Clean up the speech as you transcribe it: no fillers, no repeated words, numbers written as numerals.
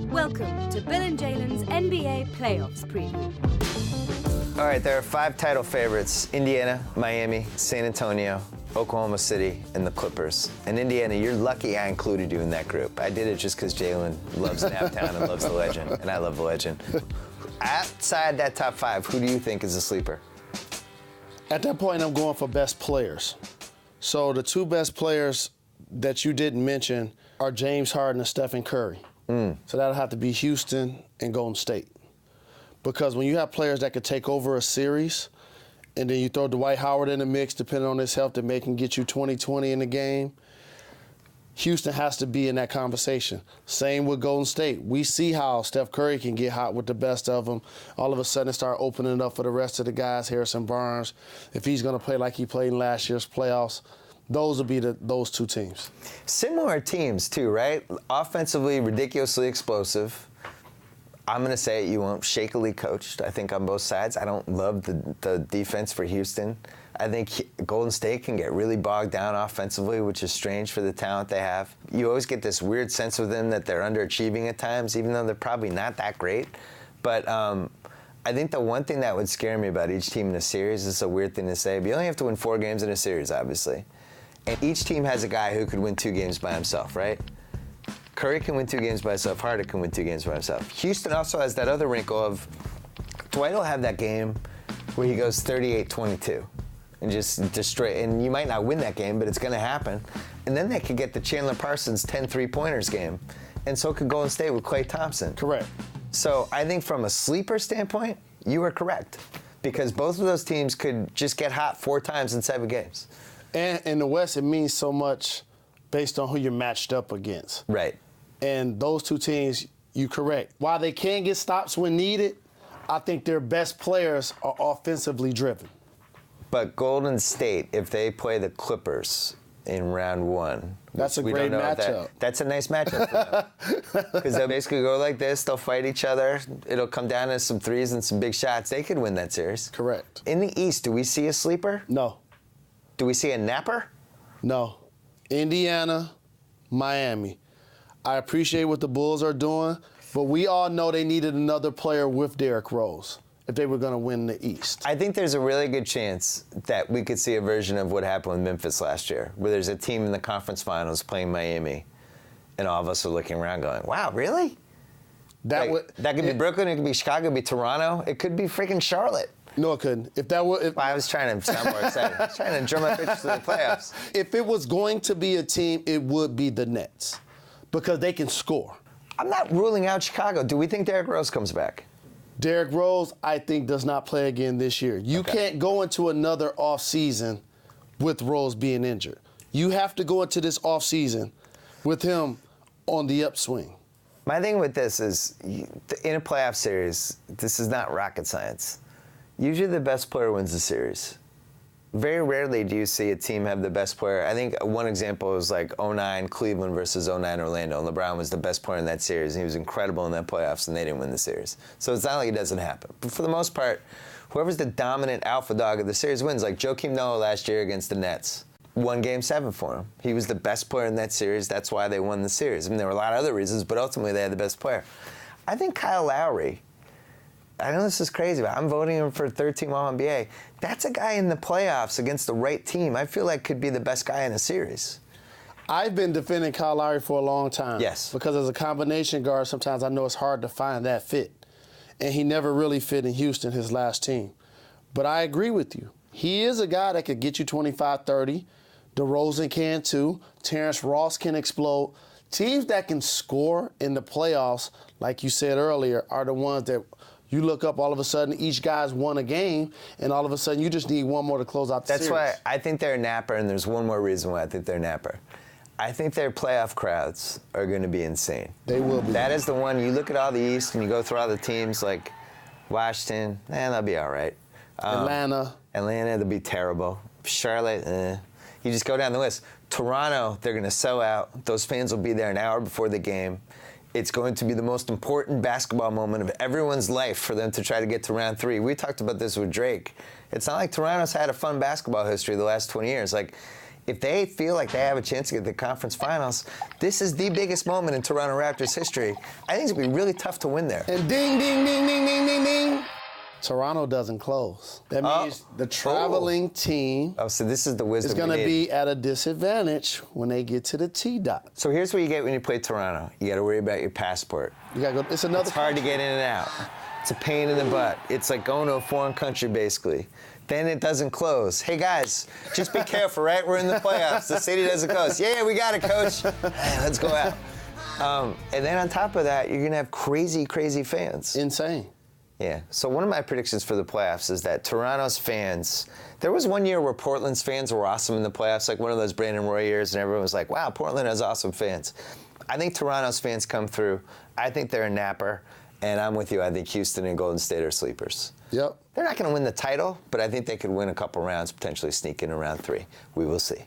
Welcome to Bill and Jalen's NBA Playoffs Preview. All right, there are 5 title favorites: Indiana, Miami, San Antonio, Oklahoma City, and the Clippers. And Indiana, you're lucky I included you in that group. I did it just because Jalen loves Naptown and loves the legend, and I love the legend. Outside that top 5, who do you think is a sleeper? At that point, I'm going for best players. So the 2 best players that you didn't mention are James Harden and Stephen Curry. So that'll have to be Houston and Golden State. Because when you have players that could take over a series, and then you throw Dwight Howard in the mix, depending on his health, that may can get you 20-20 in the game, Houston has to be in that conversation. Same with Golden State. We see how Steph Curry can get hot with the best of them. All of a sudden start opening up for the rest of the guys, Harrison Barnes, if he's going to play like he played in last year's playoffs. Those will be those 2 teams. Similar teams, too, right? Offensively, ridiculously explosive. I'm going to say it, you won't, shakily coached, I think, on both sides. I don't love the defense for Houston. I think Golden State can get really bogged down offensively, which is strange for the talent they have. You always get this weird sense with them that they're underachieving at times, even though they're probably not that great. But I think the one thing that would scare me about each team in a series, this is a weird thing to say, but you only have to win 4 games in a series, obviously. And each team has a guy who could win 2 games by himself, right? Curry can win 2 games by himself. Harden can win 2 games by himself. Houston also has that other wrinkle of Dwight will have that game where he goes 38-22 and just destroy. And you might not win that game, but it's going to happen. And then they could get the Chandler Parsons 10 3-pointers game. And so could Golden State with Klay Thompson. Correct. So I think from a sleeper standpoint, you were correct. Because both of those teams could just get hot 4 times in 7 games. And in the West, it means so much based on who you're matched up against. Right. And those 2 teams, you're correct. While they can get stops when needed, I think their best players are offensively driven. But Golden State, if they play the Clippers in round 1, that's a great matchup. That's a nice matchup for them. Because they'll basically go like this, they'll fight each other, it'll come down to some threes and some big shots. They could win that series. Correct. In the East, do we see a sleeper? No. Do we see a napper? No. Indiana, Miami. I appreciate what the Bulls are doing, but we all know they needed another player with Derrick Rose if they were going to win the East. I think there's a really good chance that we could see a version of what happened with Memphis last year, where there's a team in the conference finals playing Miami, and all of us are looking around going, wow, really? That could be Brooklyn, it could be Chicago, it could be Toronto, it could be freaking Charlotte. No, it couldn't. If that were, I was trying to sound more excited. I was trying to drum up pitches to the playoffs. If it was going to be a team, it would be the Nets because they can score. I'm not ruling out Chicago. Do we think Derrick Rose comes back? Derrick Rose, I think, does not play again this year. You can't go into another offseason with Rose being injured. You have to go into this offseason with him on the upswing. My thing with this is, in a playoff series, this is not rocket science. Usually the best player wins the series. Very rarely do you see a team have the best player. I think one example is like 09 Cleveland versus 09 Orlando. And LeBron was the best player in that series, and he was incredible in that playoffs, and they didn't win the series. So it's not like it doesn't happen. But for the most part, whoever's the dominant alpha dog of the series wins. Like Joakim Noah last year against the Nets. Won Game 7 for him. He was the best player in that series. That's why they won the series. I mean, there were a lot of other reasons, but ultimately they had the best player. I think Kyle Lowry, I know this is crazy, but I'm voting him for third-team All-NBA. That's a guy in the playoffs against the right team I feel like could be the best guy in a series. I've been defending Kyle Lowry for a long time. Yes. Because as a combination guard, sometimes I know it's hard to find that fit. And he never really fit in Houston, his last team. But I agree with you. He is a guy that could get you 25, 30. DeRozan can too. Terrence Ross can explode. Teams that can score in the playoffs, like you said earlier, are the ones that you look up, all of a sudden, each guy's won a game, and all of a sudden, you just need one more to close out the series. That's why I think they're a napper, and there's one more reason why I think they're a napper. I think their playoff crowds are going to be insane. They will be. That is the one. You look at all the East, and you go through all the teams like Washington, they'll be all right. Atlanta, they'll be terrible. Charlotte, You just go down the list. Toronto, they're going to sell out. Those fans will be there an hour before the game. It's going to be the most important basketball moment of everyone's life for them to try to get to round 3. We talked about this with Drake. It's not like Toronto's had a fun basketball history the last 20 years. Like, if they feel like they have a chance to get to the conference finals, this is the biggest moment in Toronto Raptors history. I think it's going to be really tough to win there. And ding, ding, ding, ding, ding, ding, ding. Toronto doesn't close. That means the traveling team so this is the wisdom is going to be at a disadvantage when they get to the T-dot. So here's what you get when you play Toronto. You got to worry about your passport. You got to go. It's another. It's hard to get in and out. It's a pain in the butt. It's like going to a foreign country, basically. Then it doesn't close. Hey, guys, just be careful, right? We're in the playoffs. The city doesn't close. Yeah, we got it, coach. Hey, let's go out. And then on top of that, you're going to have crazy, crazy fans. Insane. Yeah. So one of my predictions for the playoffs is that Toronto's fans, there was one year where Portland's fans were awesome in the playoffs, like one of those Brandon Roy years, and everyone was like, wow, Portland has awesome fans. I think Toronto's fans come through. I think they're a napper. And I'm with you. I think Houston and Golden State are sleepers. Yep. They're not going to win the title, but I think they could win a couple rounds, potentially sneak in around 3. We will see.